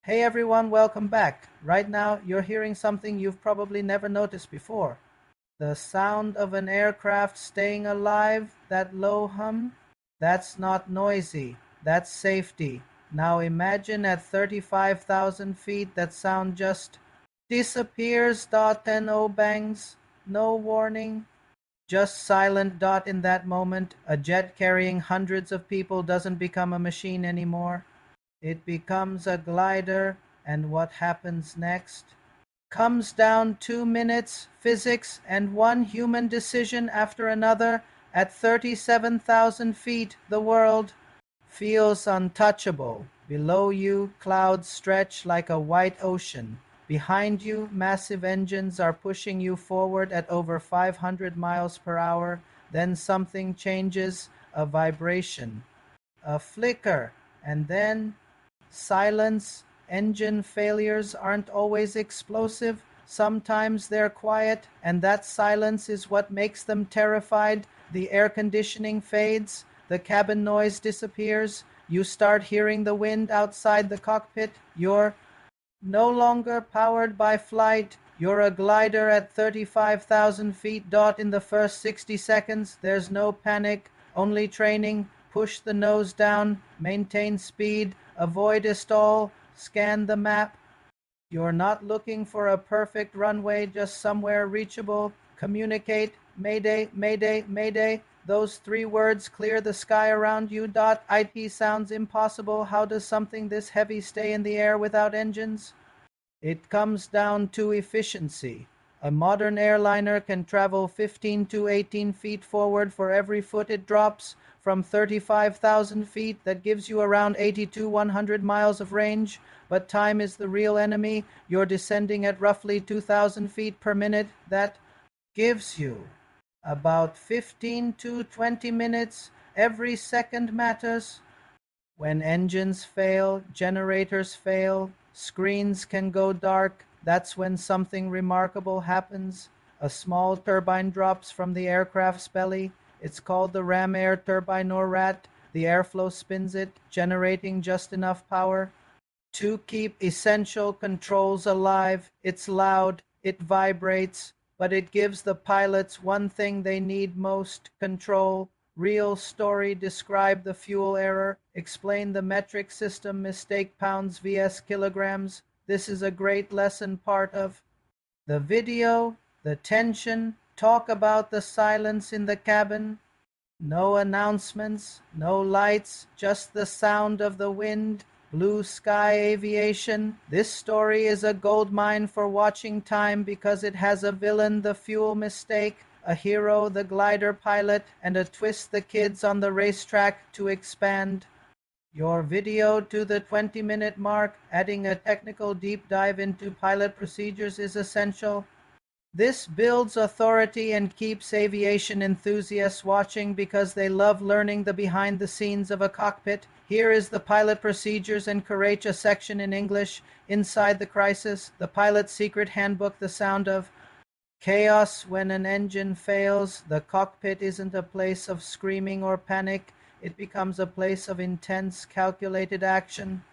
Hey everyone, welcome back. Right now, you're hearing something you've probably never noticed before. The sound of an aircraft staying alive, that low hum. That's not noisy, that's safety. Now imagine at 35,000 feet that sound just disappears. No bangs, no warning, just silent. In that moment, a jet carrying hundreds of people doesn't become a machine anymore. It becomes a glider, and what happens next comes down 2 minutes, physics, and one human decision after another. At 37,000 feet, the world feels untouchable. Below you, clouds stretch like a white ocean. Behind you, massive engines are pushing you forward at over 500 miles per hour. Then something changes, a vibration, a flicker, and then silence. Engine failures aren't always explosive. Sometimes they're quiet, and that silence is what makes them terrified. The air conditioning fades, the cabin noise disappears. You start hearing the wind outside the cockpit. You're no longer powered by flight. You're a glider at 35,000 feet. In the first 60 seconds, there's no panic, only training. Push the nose down, maintain speed, avoid a stall, scan the map. You're not looking for a perfect runway, just somewhere reachable. Communicate, mayday, mayday, mayday. Those three words clear the sky around you. It sounds impossible. How does something this heavy stay in the air without engines? It comes down to efficiency. A modern airliner can travel 15 to 18 feet forward for every foot it drops. From 35,000 feet, that gives you around 80 to 100 miles of range. But time is the real enemy. You're descending at roughly 2,000 feet per minute. That gives you about 15 to 20 minutes. Every second matters. When engines fail, generators fail, screens can go dark. That's when something remarkable happens. A small turbine drops from the aircraft's belly. It's called the ram air turbine or RAT. The airflow spins it, generating just enough power to keep essential controls alive. It's loud, it vibrates, but it gives the pilots one thing they need most: control. Real story. Describe the fuel error. Explain the metric system. Mistake pounds vs kilograms. This is a great lesson. Part of the video, the tension. Talk about the silence in the cabin. No announcements, no lights, just the sound of the wind. Blue sky aviation. This story is a goldmine for watching time because it has a villain, the fuel mistake, a hero, the glider pilot, and a twist, the kids on the racetrack. To expand your video to the 20-minute mark, adding a technical deep dive into pilot procedures is essential. This builds authority and keeps aviation enthusiasts watching because they love learning the behind the scenes of a cockpit. Here is the pilot procedures and Courageous section in English. Inside the crisis, the pilot's secret handbook, the sound of chaos when an engine fails. The cockpit isn't a place of screaming or panic. It becomes a place of intense, calculated action.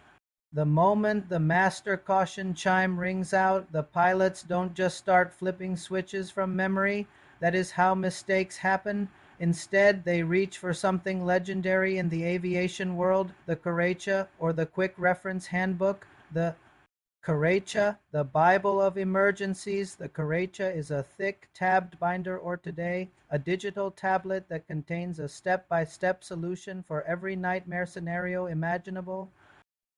The moment the master caution chime rings out, the pilots don't just start flipping switches from memory. That is how mistakes happen. Instead, they reach for something legendary in the aviation world, the Courageous, or the Quick Reference Handbook. The Courageous, the Bible of emergencies. The Courageous is a thick, tabbed binder, or today, a digital tablet that contains a step-by-step solution for every nightmare scenario imaginable.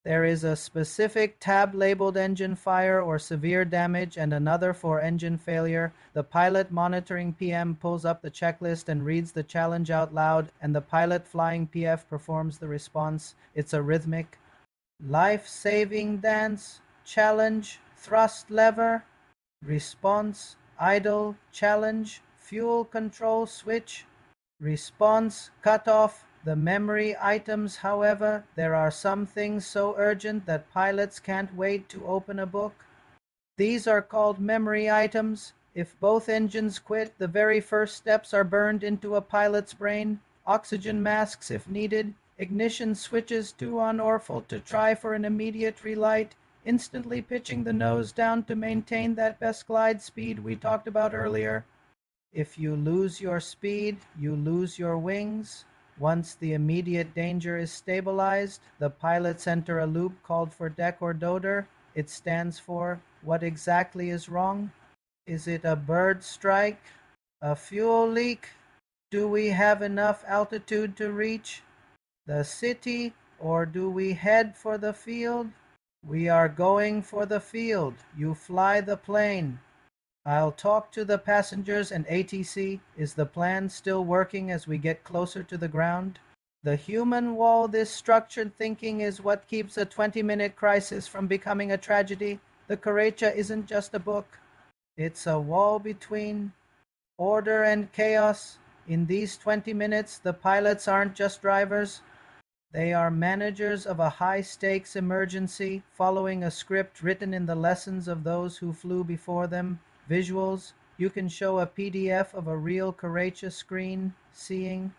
There is a specific tab labeled engine fire or severe damage and another for engine failure. The pilot monitoring PM pulls up the checklist and reads the challenge out loud, and the pilot flying PF performs the response. It's a rhythmic, life-saving dance. Challenge, thrust lever, response, idle, challenge, fuel control switch, response, cutoff. The memory items, however, there are some things so urgent that pilots can't wait to open a book. These are called memory items. If both engines quit, the very first steps are burned into a pilot's brain. Oxygen masks if needed, ignition switches to on or full to try for an immediate relight, instantly pitching the nose down to maintain that best glide speed we talked about earlier. If you lose your speed, you lose your wings. Once the immediate danger is stabilized, the pilots enter a loop called for deck or doder. It stands for what exactly is wrong? Is it a bird strike? A fuel leak? Do we have enough altitude to reach the city, or do we head for the field? We are going for the field. You fly the plane. I'll talk to the passengers and ATC. Is the plan still working as we get closer to the ground? The human wall, this structured thinking is what keeps a 20-minute crisis from becoming a tragedy. The Corecha isn't just a book. It's a wall between order and chaos. In these 20 minutes, the pilots aren't just drivers. They are managers of a high-stakes emergency, following a script written in the lessons of those who flew before them. Visuals, you can show a PDF of a real courageous screen, seeing.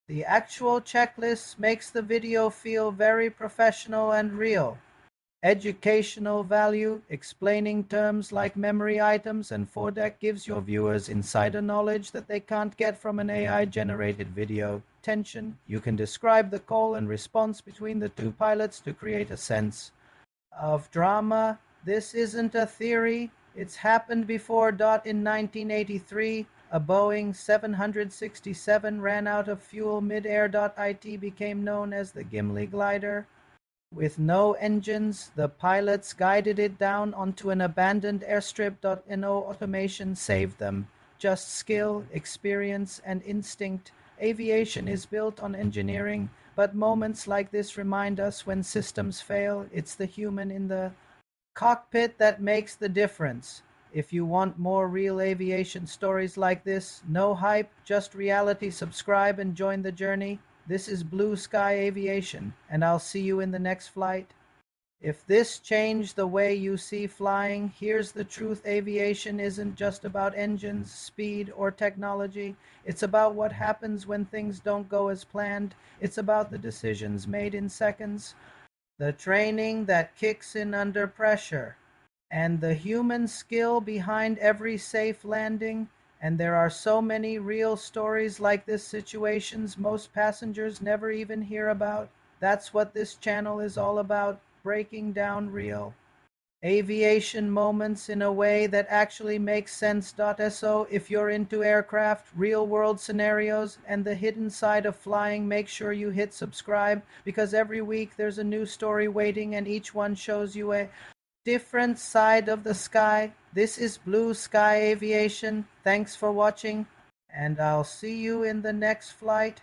The actual checklist makes the video feel very professional and real. Educational value, explaining terms like memory items and foredeck gives your viewers insider knowledge that they can't get from an AI-generated video. Tension, you can describe the call and response between the two pilots to create a sense of drama. This isn't a theory. It's happened before. In 1983, a Boeing 767 ran out of fuel mid-air. It became known as the Gimli glider. With no engines, the pilots guided it down onto an abandoned airstrip. No automation saved them. Just skill, experience, and instinct. Aviation is built on engineering, but moments like this remind us when systems fail, it's the human in the cockpit that makes the difference. If you want more real aviation stories like this, no hype, just reality, subscribe and join the journey. This is Blue Sky Aviation, and I'll see you in the next flight. If this changed the way you see flying, here's the truth. Aviation isn't just about engines, speed, or technology. It's about what happens when things don't go as planned. It's about the decisions made in seconds, the training that kicks in under pressure, and the human skill behind every safe landing. And there are so many real stories like this, situations most passengers never even hear about. That's what this channel is all about, breaking down real aviation moments in a way that actually makes sense. So if you're into aircraft, real world scenarios, and the hidden side of flying, make sure you hit subscribe, because every week there's a new story waiting and each one shows you a different side of the sky. This is Blue Sky Aviation. Thanks for watching, and I'll see you in the next flight.